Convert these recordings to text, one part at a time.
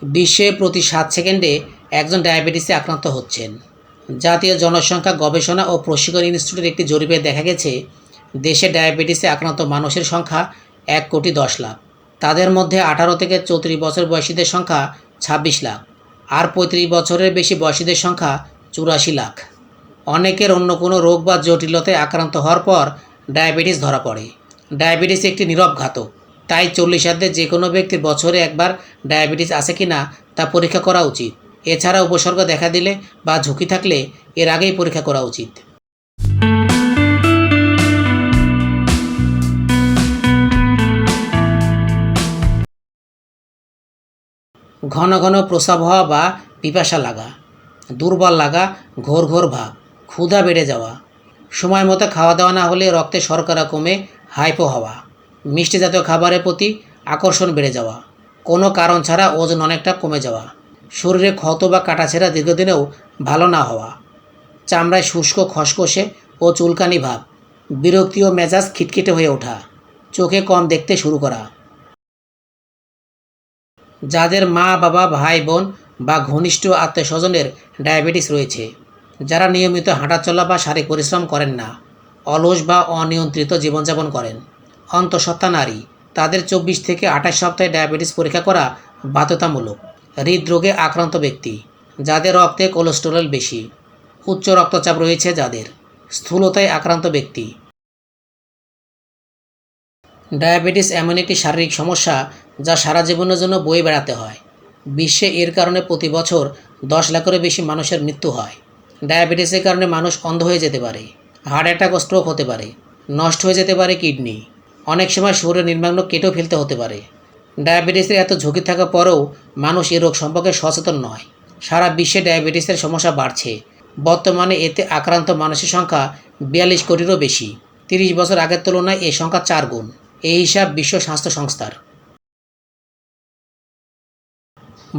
বিশ্বে প্রতি 7 সেকেন্ডে একজন ডায়াবেটিসে আক্রান্ত হচ্ছেন। জাতীয় জনসংখ্যা গবেষণা ও প্রশিক্ষণ ইনস্টিটিউটের একটি জরিপে দেখা গেছে, দেশে ডায়াবেটিসে আক্রান্ত মানুষের সংখ্যা 1,10,00,000। তাদের মধ্যে 18 থেকে 34 বছর বয়সীদের সংখ্যা 26 লাখ, আর 35 বছরের বেশি বয়সীদের সংখ্যা 84 লাখ। অনেকের অন্য কোনো রোগ বা জটিলতায় আক্রান্ত হওয়ার পর ডায়াবেটিস ধরা পড়ে। ডায়াবেটিস একটি নীরব ঘাতক, তাই 40 যে কোনো ব্যক্তির বছরে একবার ডায়াবেটিস আছে কি না তা পরীক্ষা করা উচিত। এছাড়া উপসর্গ দেখা দিলে বা ঝুঁকি থাকলে এর আগেই পরীক্ষা করা উচিত। ঘন ঘন প্রস্রাব হওয়া বা পিপাসা লাগা, দুর্বল লাগা, ঘোর ঘোর ভাব, ক্ষুধা বেড়ে যাওয়া, সময় মতো খাওয়া দাওয়া না হলে রক্তে শর্করা কমে হাইপো হওয়া, মিষ্টি জাতীয় খাবারের প্রতি আকর্ষণ বেড়ে যাওয়া, কোনো কারণ ছাড়া ওজন অনেকটা কমে যাওয়া, শরীরে ক্ষত বা কাটাছেঁড়া দীর্ঘদিনেও ভালো না হওয়া, চামড়ায় শুষ্ক খসখসে ও চুলকানি ভাব, বিরক্তি ও মেজাজ খিটখিটে হয়ে ওঠা, চোখে কম দেখতে শুরু করা। যাদের মা বাবা ভাই বোন বা ঘনিষ্ঠ আত্মীয় স্বজনের ডায়াবেটিস রয়েছে, যারা নিয়মিত হাঁটাচলা বা শারীরিক পরিশ্রম করেন না, অলস বা অনিয়ন্ত্রিত জীবনযাপন করেন, অন্তঃসত্ত্বা নারী, তাদের 24 থেকে 28 সপ্তাহে ডায়াবেটিস পরীক্ষা করা বাধ্যতামূলক। হৃদরোগে আক্রান্ত ব্যক্তি, যাদের রক্তে কোলেস্টেরল বেশি, উচ্চ রক্তচাপ রয়েছে যাদের, স্থূলতায় আক্রান্ত ব্যক্তি। ডায়াবেটিস এমন একটি শারীরিক সমস্যা যা সারা জীবনের জন্য বয়ে বেড়াতে হয়। বিশ্বে এর কারণে প্রতি বছর 10 লাখেরও বেশি মানুষের মৃত্যু হয়। ডায়াবেটিসের কারণে মানুষ অন্ধ হয়ে যেতে পারে, হার্ট অ্যাটাক ও স্ট্রোক হতে পারে, নষ্ট হয়ে যেতে পারে কিডনি, অনেক সময় শরীরের নির্মাণ কেটেও ফেলতে হতে পারে। ডায়াবেটিসের এত ঝুঁকি থাকার পরেও মানুষ এই রোগ সম্পর্কে সচেতন নয়। সারা বিশ্বে ডায়াবেটিসের সমস্যা বাড়ছে। বর্তমানে এতে আক্রান্ত মানুষের সংখ্যা 42 কোটিরও বেশি। 30 বছর আগের তুলনায় এই সংখ্যা 4 গুণ, এই হিসাব বিশ্ব স্বাস্থ্য সংস্থার।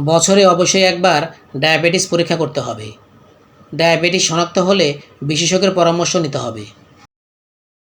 বছরে অবশ্যই একবার ডায়াবেটিস পরীক্ষা করতে হবে। ডায়াবেটিস শনাক্ত হলে বিশেষজ্ঞের পরামর্শ নিতে হবে।